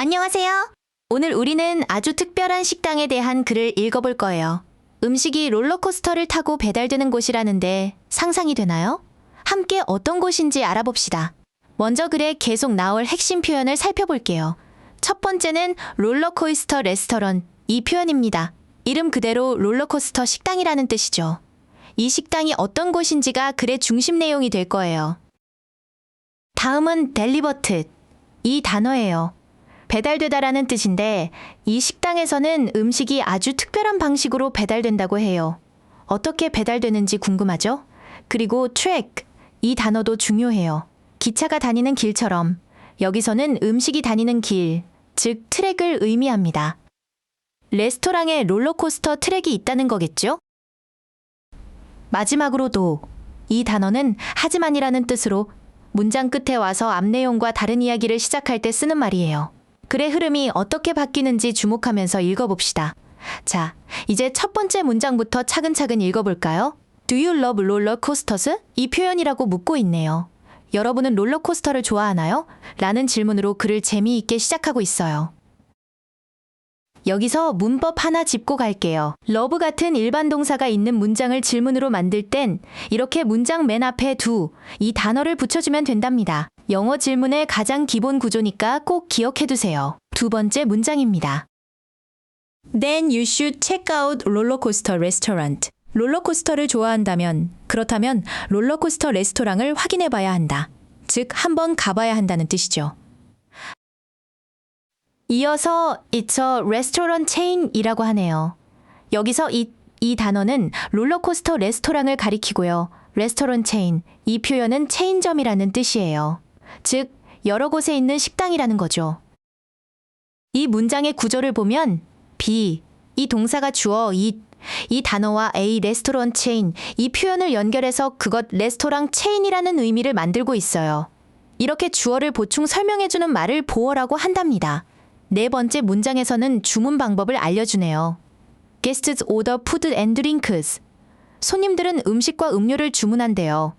안녕하세요. 오늘 우리는 아주 특별한 식당에 대한 글을 읽어볼 거예요. 음식이 롤러코스터를 타고 배달되는 곳이라는데 상상이 되나요? 함께 어떤 곳인지 알아봅시다. 먼저 글에 계속 나올 핵심 표현을 살펴볼게요. 첫 번째는 롤러코스터 레스토랑, 이 표현입니다. 이름 그대로 롤러코스터 식당이라는 뜻이죠. 이 식당이 어떤 곳인지가 글의 중심 내용이 될 거예요. 다음은 델리버트, 이 단어예요. 배달되다라는 뜻인데 이 식당에서는 음식이 아주 특별한 방식으로 배달된다고 해요. 어떻게 배달되는지 궁금하죠? 그리고 트랙, 이 단어도 중요해요. 기차가 다니는 길처럼 여기서는 음식이 다니는 길, 즉 트랙을 의미합니다. 레스토랑에 롤러코스터 트랙이 있다는 거겠죠? 마지막으로도 이 단어는 하지만이라는 뜻으로 문장 끝에 와서 앞 내용과 다른 이야기를 시작할 때 쓰는 말이에요. 글의 흐름이 어떻게 바뀌는지 주목하면서 읽어봅시다. 자, 이제 첫 번째 문장부터 차근차근 읽어볼까요? Do you love roller coasters? 이 표현이라고 묻고 있네요. 여러분은 롤러코스터를 좋아하나요? 라는 질문으로 글을 재미있게 시작하고 있어요. 여기서 문법 하나 짚고 갈게요. love 같은 일반 동사가 있는 문장을 질문으로 만들 땐 이렇게 문장 맨 앞에 do, 이 단어를 붙여주면 된답니다. 영어 질문의 가장 기본 구조니까 꼭 기억해두세요. 두 번째 문장입니다. Then you should check out roller coaster restaurant. 롤러코스터를 좋아한다면, 그렇다면 롤러코스터 레스토랑을 확인해봐야 한다. 즉, 한번 가봐야 한다는 뜻이죠. 이어서 It's a restaurant chain이라고 하네요. 여기서 이 단어는 롤러코스터 레스토랑을 가리키고요. 레스토랑 체인, 이 표현은 체인점이라는 뜻이에요. 즉, 여러 곳에 있는 식당이라는 거죠. 이 문장의 구조를 보면 be, 이 동사가 주어 이 단어와 a 레스토랑 체인, 이 표현을 연결해서 그것 레스토랑 체인이라는 의미를 만들고 있어요. 이렇게 주어를 보충 설명해주는 말을 보어라고 한답니다. 네 번째 문장에서는 주문 방법을 알려주네요. Guests order food and drinks. 손님들은 음식과 음료를 주문한대요.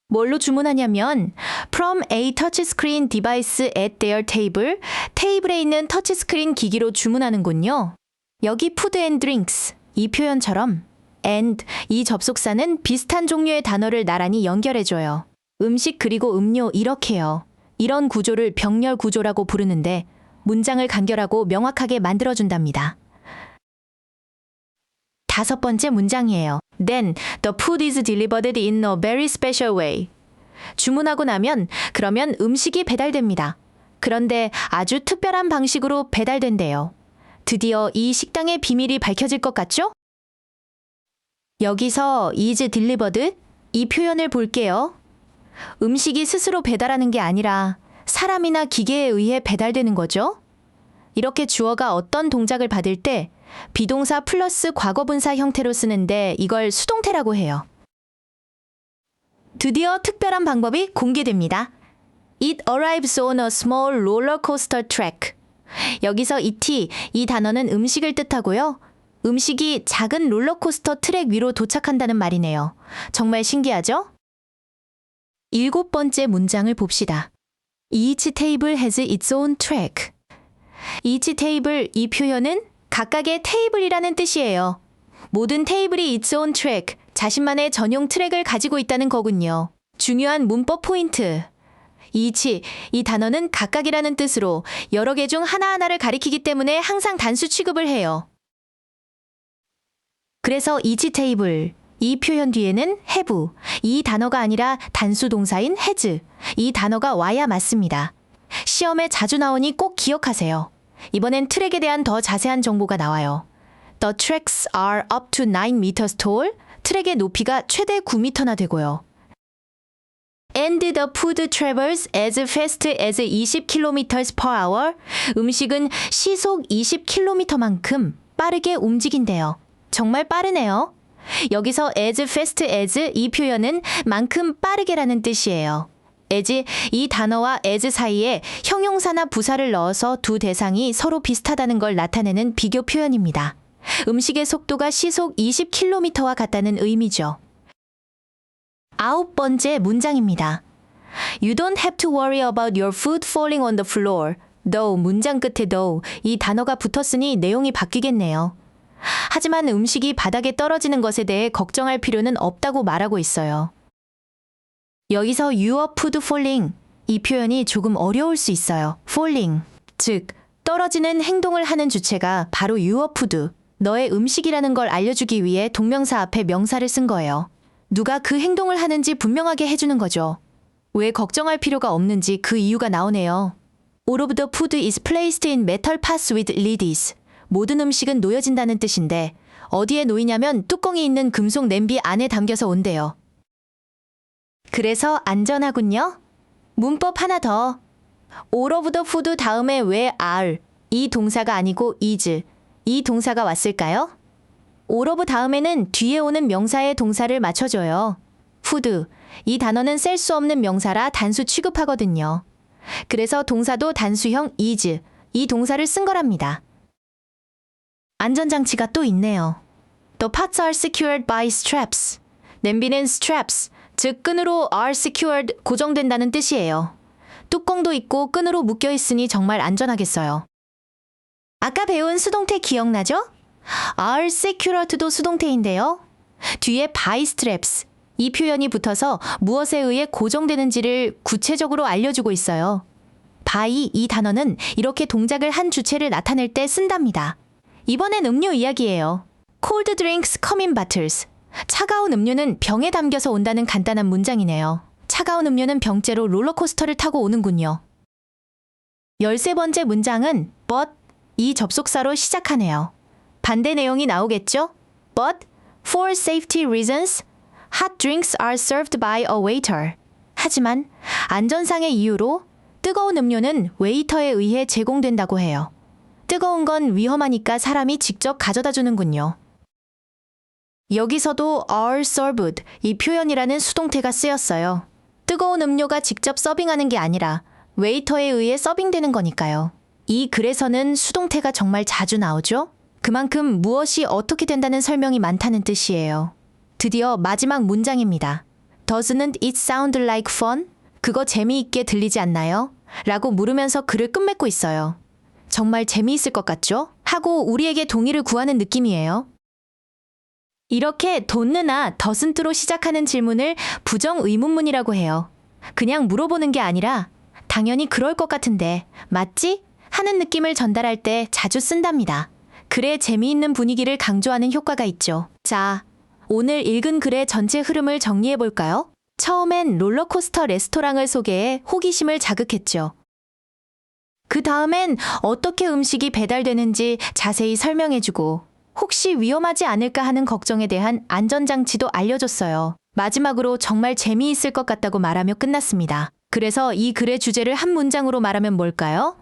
뭘로 주문하냐면 From a touchscreen device at their table. 테이블에 있는 터치스크린 기기로 주문하는군요. 여기 food and drinks, 이 표현처럼 and, 이 접속사는 비슷한 종류의 단어를 나란히 연결해줘요. 음식 그리고 음료 이렇게요. 이런 구조를 병렬 구조라고 부르는데 문장을 간결하고 명확하게 만들어준답니다. 다섯 번째 문장이에요. Then the food is delivered in a very special way. 주문하고 나면 그러면 음식이 배달됩니다. 그런데 아주 특별한 방식으로 배달된대요. 드디어 이 식당의 비밀이 밝혀질 것 같죠? 여기서 is delivered, 이 표현을 볼게요. 음식이 스스로 배달하는 게 아니라 사람이나 기계에 의해 배달되는 거죠. 이렇게 주어가 어떤 동작을 받을 때 비동사 플러스 과거분사 형태로 쓰는데 이걸 수동태라고 해요. 드디어 특별한 방법이 공개됩니다. It arrives on a small roller coaster track. 여기서 it, 이 단어는 음식을 뜻하고요. 음식이 작은 롤러코스터 트랙 위로 도착한다는 말이네요. 정말 신기하죠? 일곱 번째 문장을 봅시다. Each table has its own track. Each table, 이 표현은 각각의 테이블이라는 뜻이에요. 모든 테이블이 its own track, 자신만의 전용 트랙을 가지고 있다는 거군요. 중요한 문법 포인트. each, 이 단어는 각각이라는 뜻으로 여러 개 중 하나하나를 가리키기 때문에 항상 단수 취급을 해요. 그래서 each table, 이 표현 뒤에는 have, 이 단어가 아니라 단수 동사인 has, 이 단어가 와야 맞습니다. 시험에 자주 나오니 꼭 기억하세요. 이번엔 트랙에 대한 더 자세한 정보가 나와요. The tracks are up to 9 meters tall. 트랙의 높이가 최대 9m나 되고요. And the food travels as fast as 20km per hour. 음식은 시속 20km만큼 빠르게 움직인대요. 정말 빠르네요. 여기서 as fast as, 이 표현은 만큼 빠르게라는 뜻이에요. as, 이 단어와 as 사이에 형용사나 부사를 넣어서 두 대상이 서로 비슷하다는 걸 나타내는 비교 표현입니다. 음식의 속도가 시속 20km와 같다는 의미죠. 아홉 번째 문장입니다. You don't have to worry about your food falling on the floor. though 문장 끝에 though 이 단어가 붙었으니 내용이 바뀌겠네요. 하지만 음식이 바닥에 떨어지는 것에 대해 걱정할 필요는 없다고 말하고 있어요. 여기서 your food falling 이 표현이 조금 어려울 수 있어요. falling 즉 떨어지는 행동을 하는 주체가 바로 your food 너의 음식이라는 걸 알려주기 위해 동명사 앞에 명사를 쓴 거예요. 누가 그 행동을 하는지 분명하게 해주는 거죠. 왜 걱정할 필요가 없는지 그 이유가 나오네요. All of the food is placed in metal pots with lids. 모든 음식은 놓여진다는 뜻인데 어디에 놓이냐면 뚜껑이 있는 금속 냄비 안에 담겨서 온대요. 그래서 안전하군요. 문법 하나 더. All of the food 다음에 왜 are 이 동사가 아니고 is 이 동사가 왔을까요? all of 다음에는 뒤에 오는 명사의 동사를 맞춰줘요. food 이 단어는 셀 수 없는 명사라 단수 취급하거든요. 그래서 동사도 단수형 is 이 동사를 쓴 거랍니다. 안전장치가 또 있네요. The pots are secured by straps. 냄비는 straps, 즉 끈으로 are secured, 고정된다는 뜻이에요. 뚜껑도 있고 끈으로 묶여 있으니 정말 안전하겠어요. 아까 배운 수동태 기억나죠? are secured도 수동태인데요. 뒤에 by straps, 이 표현이 붙어서 무엇에 의해 고정되는지를 구체적으로 알려주고 있어요. by 이 단어는 이렇게 동작을 한 주체를 나타낼 때 쓴답니다. 이번엔 음료 이야기예요. Cold drinks come in bottles. 차가운 음료는 병에 담겨서 온다는 간단한 문장이네요. 차가운 음료는 병째로 롤러코스터를 타고 오는군요. 13번째 문장은 but 이 접속사로 시작하네요. 반대 내용이 나오겠죠? But for safety reasons, hot drinks are served by a waiter. 하지만 안전상의 이유로 뜨거운 음료는 웨이터에 의해 제공된다고 해요. 뜨거운 건 위험하니까 사람이 직접 가져다 주는군요. 여기서도 are served 이 표현이라는 수동태가 쓰였어요. 뜨거운 음료가 직접 서빙하는 게 아니라 웨이터에 의해 서빙되는 거니까요. 이 글에서는 수동태가 정말 자주 나오죠? 그만큼 무엇이 어떻게 된다는 설명이 많다는 뜻이에요. 드디어 마지막 문장입니다. Doesn't it sound like fun? 그거 재미있게 들리지 않나요? 라고 물으면서 글을 끝맺고 있어요. 정말 재미있을 것 같죠? 하고 우리에게 동의를 구하는 느낌이에요. 이렇게 don't나 doesn't로 시작하는 질문을 부정 의문문이라고 해요. 그냥 물어보는 게 아니라 당연히 그럴 것 같은데 맞지? 하는 느낌을 전달할 때 자주 쓴답니다. 글의 재미있는 분위기를 강조하는 효과가 있죠. 자, 오늘 읽은 글의 전체 흐름을 정리해 볼까요? 처음엔 롤러코스터 레스토랑을 소개해 호기심을 자극했죠. 그 다음엔 어떻게 음식이 배달되는지 자세히 설명해주고 혹시 위험하지 않을까 하는 걱정에 대한 안전장치도 알려줬어요. 마지막으로 정말 재미있을 것 같다고 말하며 끝났습니다. 그래서 이 글의 주제를 한 문장으로 말하면 뭘까요?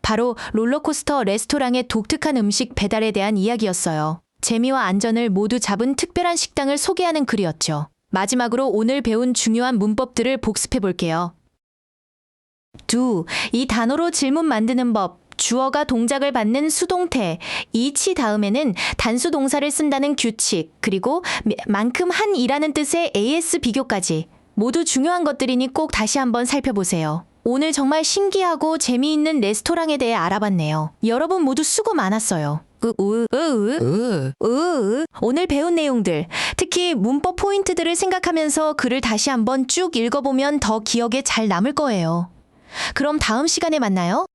바로 롤러코스터 레스토랑의 독특한 음식 배달에 대한 이야기였어요. 재미와 안전을 모두 잡은 특별한 식당을 소개하는 글이었죠. 마지막으로 오늘 배운 중요한 문법들을 복습해 볼게요. do, 이 단어로 질문 만드는 법, 주어가 동작을 받는 수동태, each 다음에는 단수 동사를 쓴다는 규칙, 그리고 만큼 한이라는 뜻의 as 비교까지 모두 중요한 것들이니 꼭 다시 한번 살펴보세요. 오늘 정말 신기하고 재미있는 레스토랑에 대해 알아봤네요. 여러분 모두 수고 많았어요. 오늘 배운 내용들, 특히 문법 포인트들을 생각하면서 글을 다시 한번 쭉 읽어보면 더 기억에 잘 남을 거예요. 그럼 다음 시간에 만나요.